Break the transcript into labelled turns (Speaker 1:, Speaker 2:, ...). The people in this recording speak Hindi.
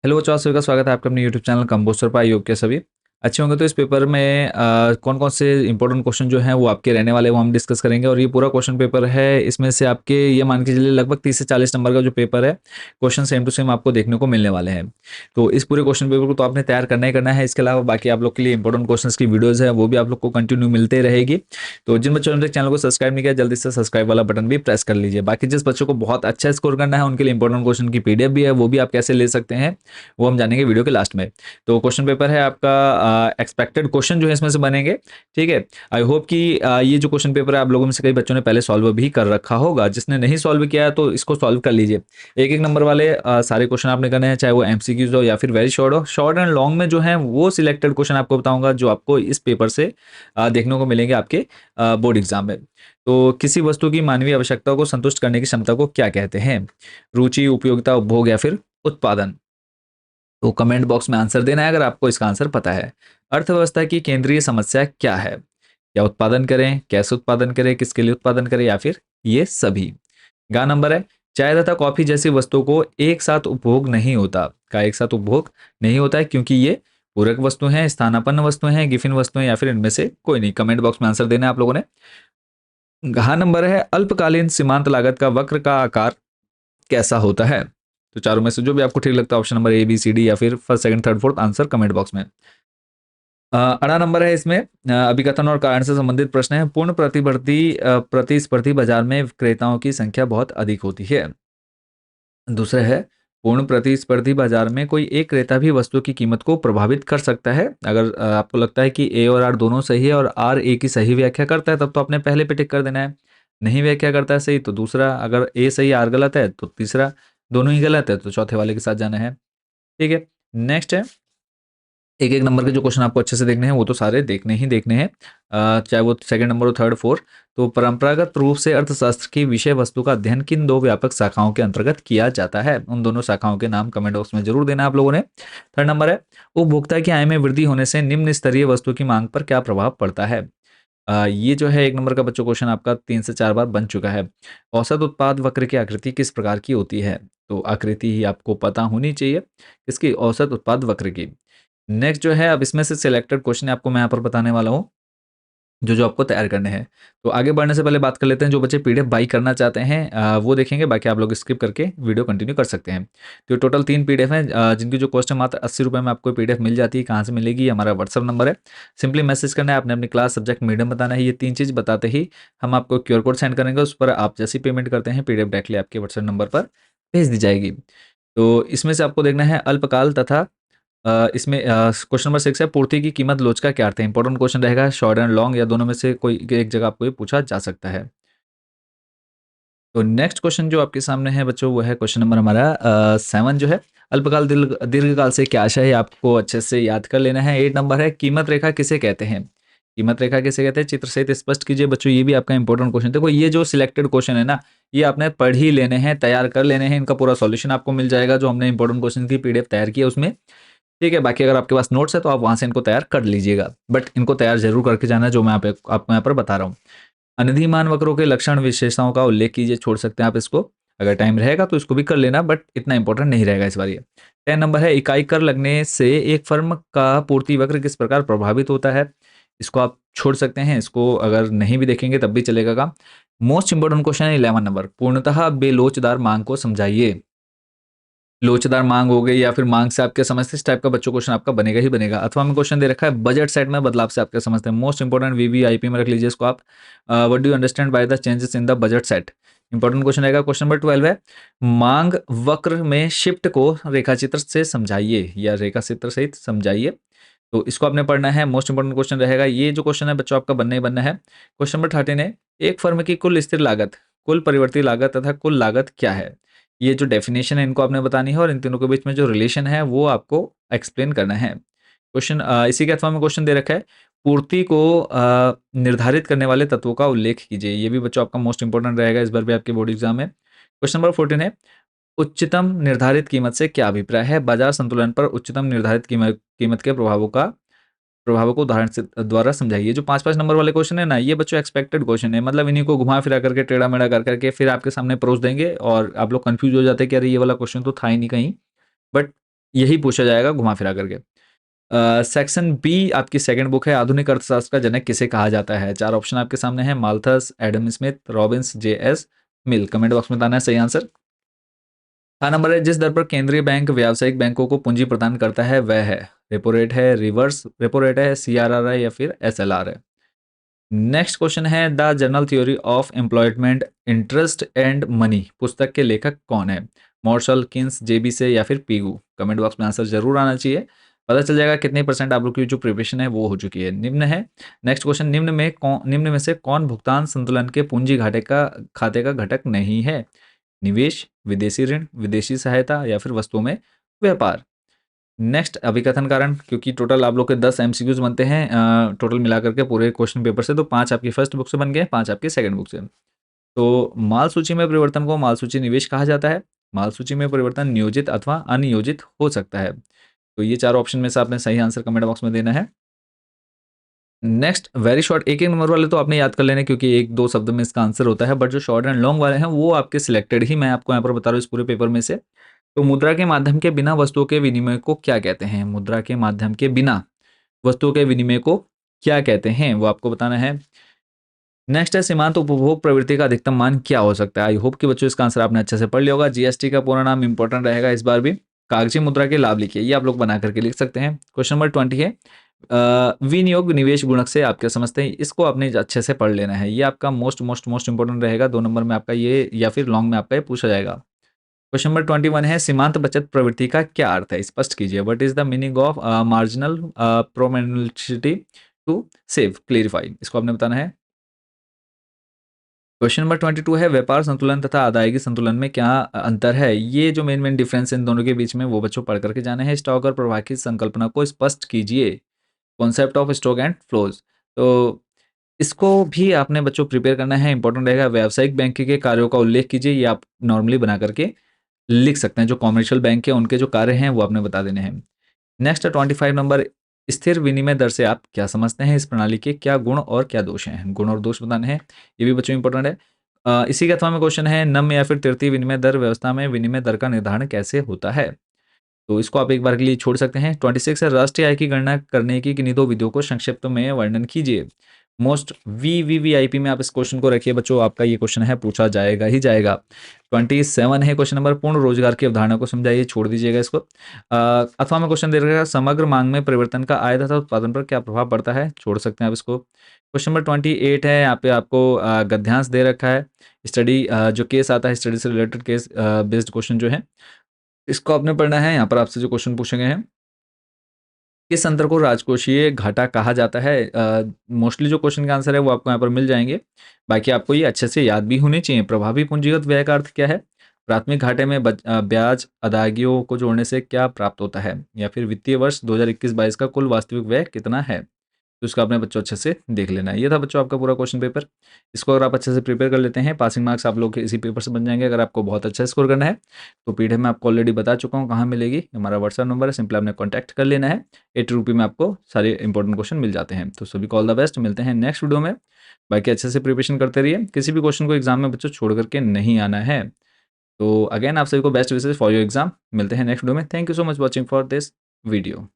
Speaker 1: हेलो बच्चों, आप सभी का स्वागत है आपके अपने यूट्यूब चैनल कंपोस्टर पर। योग के सभी अच्छे होंगे। तो इस पेपर में कौन कौन से इंपॉर्टेंट क्वेश्चन जो हैं वो आपके रहने वाले हैं, वो हम डिस्कस करेंगे। और ये पूरा क्वेश्चन पेपर है, इसमें से आपके ये मान के चलिए लगभग 30 से 40 नंबर का जो पेपर है, क्वेश्चन सेम टू सेम आपको देखने को मिलने वाले हैं। तो इस पूरे क्वेश्चन पेपर को तो आपने तैयार करना ही करना है। इसके अलावा बाकी आप लोग के लिए इंपॉर्टेंट क्वेश्चन की वीडियोज़ है वो भी आप लोग को कंटिन्यू मिलते रहेगी। तो जिन बच्चों ने चैनल को सब्सक्राइब नहीं किया, जल्दी से सब्सक्राइब वाला बटन भी प्रेस कर लीजिए। बाकी जिस बच्चों को बहुत अच्छा स्कोर करना है उनके लिए इंपॉर्टेंट क्वेश्चन की पीडीएफ भी है, वो भी आप कैसे ले सकते हैं वो हम जानेंगे वीडियो के लास्ट में। तो क्वेश्चन पेपर है आपका, एक्सपेक्टेड क्वेश्चन जो है इसमें से बनेंगे। ठीक है, आई होप कि ये जो क्वेश्चन पेपर है आप लोगों में से कई बच्चों ने पहले सॉल्व भी कर रखा होगा। जिसने नहीं सॉल्व किया है तो इसको सॉल्व कर लीजिए। एक एक नंबर वाले सारे क्वेश्चन आपने करने हैं, चाहे वो एमसीक्यूज हो या फिर वेरी शॉर्ट हो। शॉर्ट एंड लॉन्ग में जो है वो सिलेक्टेड क्वेश्चन आपको बताऊंगा जो आपको इस पेपर से देखने को मिलेंगे आपके बोर्ड एग्जाम में। तो किसी वस्तु की मानवीय आवश्यकताओं को संतुष्ट करने की क्षमता को क्या कहते हैं? रुचि, उपयोगिता, उपभोग या फिर उत्पादन? तो कमेंट बॉक्स में आंसर देना है अगर आपको इसका आंसर पता है। अर्थव्यवस्था की केंद्रीय समस्या क्या है? क्या उत्पादन करें, कैसे उत्पादन करें, किसके लिए उत्पादन करें, या फिर ये सभी? गा नंबर है, चाय तथा कॉफी जैसी वस्तुओं को एक साथ उपभोग नहीं होता। का एक साथ उपभोग नहीं होता है क्योंकि ये पूरक वस्तु हैं, स्थानापन्न वस्तुएं हैं, गिफिन वस्तुएं, या फिर इनमें से कोई नहीं। कमेंट बॉक्स में आंसर देना है आप लोगों ने। घा नंबर है, अल्पकालीन सीमांत लागत का वक्र का आकार कैसा होता है? तो चारों में से जो भी आपको ठीक लगता है, option number A B C D या फिर first second third fourth, answer comment box में। अड़ा नंबर है इसमें, अभिकथन और कारण से संबंधित प्रश्न है। पूर्ण प्रतिस्पर्धी बाजार में विक्रेताओं की संख्या बहुत अधिक होती है। दूसरा है, पूर्ण प्रतिस्पर्धी बाजार में कोई एक क्रेता भी वस्तु की कीमत को प्रभावित कर सकता है। अगर आपको लगता है कि ए और आर दोनों सही है और आर ए की सही व्याख्या करता है तब तो आपने पहले पे टिक कर देना है। नहीं व्याख्या करता है सही तो दूसरा, अगर ए सही आर गलत है तो तीसरा, दोनों ही गलत है तो चौथे वाले के साथ जाना है। ठीक है, नेक्स्ट है, एक एक नंबर के जो क्वेश्चन आपको अच्छे से देखने हैं वो तो सारे देखने ही देखने हैं, चाहे वो सेकंड नंबर हो थर्ड फोर्थ। तो परंपरागत रूप से अर्थशास्त्र की विषय वस्तु का अध्ययन किन दो व्यापक शाखाओं के अंतर्गत किया जाता है? उन दोनों शाखाओं के नाम कमेंट बॉक्स में जरूर देना आप लोगों ने। थर्ड नंबर है, उपभोक्ता की आय में वृद्धि होने से निम्न स्तरीय वस्तु की मांग पर क्या प्रभाव पड़ता है? ये जो है एक नंबर का बच्चों क्वेश्चन आपका 3 से 4 बार बन चुका है। औसत उत्पाद वक्र की आकृति किस प्रकार की होती है? तो आकृति ही आपको पता होनी चाहिए इसकी, औसत उत्पाद वक्र की। नेक्स्ट जो है, अब इसमें से सिलेक्टेड क्वेश्चन आपको मैं यहाँ पर बताने वाला हूँ जो जो आपको तैयार करने हैं। तो आगे बढ़ने से पहले बात कर लेते हैं, जो बच्चे पीडीएफ बाई करना चाहते हैं वो देखेंगे, बाकी आप लोग स्किप करके वीडियो कंटिन्यू कर सकते हैं। तो टोटल 3 पीडीएफ हैं, जिनकी जो कॉस्ट है मात्र 80 रुपये में आपको पीडीएफ मिल जाती है। कहाँ से मिलेगी? ये हमारा व्हाट्सअप नंबर है। सिंपली मैसेज करना है, आपने अपनी क्लास, सब्जेक्ट, मीडियम बताना है। ये 3 चीज़ बताते ही हम आपको क्यूआर कोड सेंड करेंगे, उस पर आप जैसी पेमेंट करते हैं पीडीएफ डायरेक्टली आपके व्हाट्सएप नंबर पर भेज दी जाएगी। तो इसमें से आपको देखना है अल्पकाल तथा इसमें क्वेश्चन नंबर 6 है, पूर्ति की कीमत लोच का क्या अर्थ है? इंपॉर्टेंट क्वेश्चन रहेगा, शॉर्ट एंड लॉन्ग या दोनों में से कोई एक जगह आपको ये पूछा जा सकता है। तो नेक्स्ट क्वेश्चन जो आपके सामने है बच्चों वो है क्वेश्चन नंबर हमारा 7 जो है, अल्पकाल दीर्घकाल से क्या आशय है? आपको अच्छे से याद कर लेना है। 8 नंबर है, कीमत रेखा किसे कहते हैं? कीमत रेखा किसे कहते हैं? चित्र सहित स्पष्ट कीजिए बच्चों। ये भी आपका इंपॉर्टेंट क्वेश्चन। देखो ये जो सिलेक्टेड क्वेश्चन है ना, ये आपने पढ़ ही लेने हैं, तैयार कर लेने हैं। इनका पूरा सॉल्यूशन आपको मिल जाएगा जो हमने इंपॉर्टेंट क्वेश्चन की पीडीएफ तैयार की है उसमें। ठीक है, बाकी अगर आपके पास नोट्स है तो आप वहाँ से इनको तैयार कर लीजिएगा, बट इनको तैयार जरूर करके जाना है जो मैं आपको यहाँ पर बता रहा हूँ। अनिधिमान वक्रों के लक्षण विशेषताओं का उल्लेख कीजिए, छोड़ सकते हैं आप इसको, अगर टाइम रहेगा तो इसको भी कर लेना, बट इतना इंपॉर्टेंट नहीं रहेगा इस बार ये। 10 नंबर है, इकाई कर लगने से एक फर्म का पूर्ति वक्र किस प्रकार प्रभावित होता है? इसको आप छोड़ सकते हैं, इसको अगर नहीं भी देखेंगे तब भी चलेगा काम। मोस्ट इंपॉर्टेंट क्वेश्चन है 11 नंबर, पूर्णतः बेलोचदार मांग को समझाइए। लोचदार मांग हो गई या फिर मांग से आपके समझते, इस टाइप का बच्चों क्वेश्चन आपका बनेगा ही बनेगा। अथवा में क्वेश्चन दे रखा है, बजट सेट में बदलाव से आपके समझते हैं। मोस्ट इंपॉर्टेंट वीवीआईपी में रख लीजिए इसको आप। What do you understand by the changes in the budget set? Important question रहेगा। क्वेश्चन नंबर 12 है, मांग वक्र में शिफ्ट को रेखाचित्र से समझाइए या रेखा चित्र सहित समझाइए। तो इसको आपने पढ़ना है, मोस्ट इंपॉर्टेंट क्वेश्चन रहेगा। ये जो क्वेश्चन है बच्चों आपका बनना ही बनना है। क्वेश्चन नंबर 13 है, एक फर्म की कुल स्थिर लागत, कुल परिवर्ती लागत तथा कुल लागत क्या है? ये जो डेफिनेशन है इनको आपने बतानी है और इन तीनों के बीच में जो रिलेशन है वो आपको एक्सप्लेन करना है। क्वेश्चन इसी के अथवा में क्वेश्चन दे रखा है, पूर्ति को निर्धारित करने वाले तत्वों का उल्लेख कीजिए। ये भी बच्चों आपका मोस्ट इंपॉर्टेंट रहेगा इस बार भी आपके बोर्ड एग्जाम में। क्वेश्चन नंबर 14 है, उच्चतम निर्धारित कीमत से क्या अभिप्राय है? बाजार संतुलन पर उच्चतम निर्धारित कीमत कीमत के प्रभावों को उदाहरण से द्वारा समझाइए। जो 5-5 नंबर वाले क्वेश्चन है ना, ये बच्चों एक्सपेक्टेड क्वेश्चन है, मतलब इन्हीं को घुमा फिरा करके टेढ़ा मेढ़ा कर करके फिर आपके सामने परोस देंगे और आप लोग कंफ्यूज हो जाते हैं कि अरे ये वाला क्वेश्चन तो था ही नहीं कहीं। बट यही पूछा जाएगा घुमा फिरा करके। सेक्शन बी आपकी सेकंड बुक है, आधुनिक अर्थशास्त्र का जनक किसे कहा जाता है। 4 ऑप्शन आपके सामने हैं, Malthus, Adam Smith, Robbins, J S. Mill. Comment box में बताना है सही आंसर। हाँ नंबर है, जिस दर पर केंद्रीय बैंक व्यावसायिक बैंकों को पूंजी प्रदान करता है वह है। रेपो रेट है, रिवर्स रेपो रेट है, सीआरआर है या फिर एसएलआर है। नेक्स्ट क्वेश्चन है, the general theory of employment interest and money पुस्तक के लेखक कौन है। मॉर्शल, किन्स, जेबी से या फिर पीगू। कमेंट बॉक्स में आंसर जरूर आना चाहिए, पता चल जाएगा कितने परसेंट आप लोग की जो प्रिपरेशन है वो हो चुकी है। निम्न है नेक्स्ट क्वेश्चन, निम्न में से कौन भुगतान संतुलन के पूंजी घाटे का खाते का घटक नहीं है। निवेश, विदेशी ऋण, विदेशी सहायता या फिर वस्तुओं में व्यापार। नेक्स्ट अभिकथन कारण, क्योंकि टोटल आप लोग के 10 एमसीक्यूज बनते हैं टोटल मिलाकर के पूरे क्वेश्चन पेपर से, तो 5 आपकी फर्स्ट बुक से बन गए, 5 आपकी सेकंड बुक से। तो माल सूची में परिवर्तन को माल सूची निवेश कहा जाता है। माल सूची में परिवर्तन नियोजित अथवा अनियोजित हो सकता है। तो ये 4 ऑप्शन में से आपने सही आंसर कमेंट बॉक्स में देना है। नेक्स्ट वेरी शॉर्ट, एक एक नंबर वाले तो आपने याद कर लेने, क्योंकि एक दो शब्द में इसका आंसर होता है, बट जो शॉर्ट एंड लॉन्ग वाले हैं वो आपके सिलेक्टेड ही मैं आपको यहाँ पर बता रहा हूँ इस पूरे पेपर में से। तो मुद्रा के माध्यम के बिना वस्तुओं के विनिमय को क्या कहते हैं। मुद्रा के माध्यम के बिना वस्तुओं के विनिमय को क्या कहते हैं वो आपको बताना है। नेक्स्ट है, सीमांत उपभोग प्रवृत्ति का अधिकतम मान क्या हो सकता है। आई होप कि बच्चों इसका आंसर आपने अच्छे से पढ़ लिया होगा। जीएसटी का पूरा नाम इंपॉर्टेंट रहेगा इस बार भी। कागजी मुद्रा के लाभ लिखिए, ये आप लोग बना करके लिख सकते हैं। क्वेश्चन नंबर 20 है, विनियोग निवेश गुणक से आप क्या समझते हैं। इसको आपने अच्छे से पढ़ लेना है, ये आपका मोस्ट मोस्ट मोस्ट इंपॉर्टेंट रहेगा। 2 नंबर में आपका ये या फिर लॉन्ग में आपका ये पूछा जाएगा। क्वेश्चन नंबर 21 है, सीमांत बचत प्रवृत्ति का क्या अर्थ है, स्पष्ट कीजिए। What is the meaning of marginal propensity to save, clarify, इसको आपने बताना है। क्वेश्चन नंबर 22 है, व्यापार संतुलन तथा अदायगी संतुलन में क्या अंतर है। ये जो मेन डिफरेंस इन दोनों के बीच में वो बच्चों पढ़ करके जाने हैं। स्टॉक और प्रवाह की संकल्पना को स्पष्ट कीजिए। Concept of stock and flows, तो इसको भी आपने बच्चों प्रिपेयर करना है, इंपॉर्टेंट रहेगा। व्यावसायिक बैंक के कार्यों का उल्लेख कीजिए, ये आप नॉर्मली बना करके लिख सकते हैं। जो कॉमर्शियल बैंक है उनके जो कार्य हैं वो आपने बता देने हैं। नेक्स्ट 25 नंबर, स्थिर विनिमय दर से आप क्या समझते हैं। इस प्रणाली के क्या गुण और क्या दोष हैं, गुण और दोष बताने हैं, ये भी बच्चों इंपॉर्टेंट है। इसी के अथवा में क्वेश्चन है, नम या फिर तृतीय विनिमय दर व्यवस्था में विनिमय दर का निर्धारण कैसे होता है। तो इसको आप एक बार के लिए छोड़ सकते हैं। 26 है, राष्ट्रीय आय की गणना करने की किन्हीं दो विधियों को संक्षिप्त में वर्णन कीजिए। मोस्ट वीवीवीआईपी में आप इस क्वेश्चन को रखिए बच्चों, आपका ये क्वेश्चन है पूछा जाएगा ही जाएगा। 27 है क्वेश्चन नंबर, पूर्ण रोजगार की अवधारणा को समझाइए, छोड़ दीजिएगा इसको। अथवा में क्वेश्चन दे रखा है, समग्र मांग में परिवर्तन का आय तथा उत्पादन पर क्या प्रभाव पड़ता है, छोड़ सकते हैं आप इसको। क्वेश्चन नंबर 28 है, यहाँ पे आपको गद्यांश दे रखा है। स्टडी जो केस आता है, स्टडी से रिलेटेड केस बेस्ड क्वेश्चन जो है, इसको आपने पढ़ना है। यहाँ पर आपसे जो क्वेश्चन पूछे गए हैं, किस अंतर को राजकोषीय घाटा कहा जाता है। मोस्टली जो क्वेश्चन का आंसर है वो आपको यहाँ पर मिल जाएंगे, बाकी आपको ये अच्छे से याद भी होने चाहिए। प्रभावी पूंजीगत व्यय का अर्थ क्या है। प्राथमिक घाटे में ब्याज अदायगियों को जोड़ने से क्या प्राप्त होता है, या फिर वित्तीय वर्ष 2021-22 का कुल वास्तविक व्यय कितना है। तो इसको आपने बच्चों अच्छे से देख लेना है। ये था बच्चों आपका पूरा क्वेश्चन पेपर। इसको अगर आप अच्छे से प्रिपेयर कर लेते हैं, पासिंग मार्क्स आप लोग के इसी पेपर से बन जाएंगे। अगर आपको बहुत अच्छा स्कोर करना है तो पीडीएफ में आपको ऑलरेडी बता चुका हूँ कहाँ मिलेगी, हमारा व्हाट्सएप नंबर है, सिंपली आपने कॉन्टैक्ट कर लेना है। 80 रुपये में आपको सारे इंपॉर्टेंट क्वेश्चन मिल जाते हैं। तो सभी को ऑल द बेस्ट, मिलते हैं नेक्स्ट वीडियो में। बाकी अच्छे से प्रिपरेशन करते रहिए, किसी भी क्वेश्चन को एग्जाम में बच्चों छोड़ करके नहीं आना है। तो अगेन आप सभी को best wishes for your exam. मिलते हैं नेक्स्ट वीडियो में। Thank you so much watching for this video.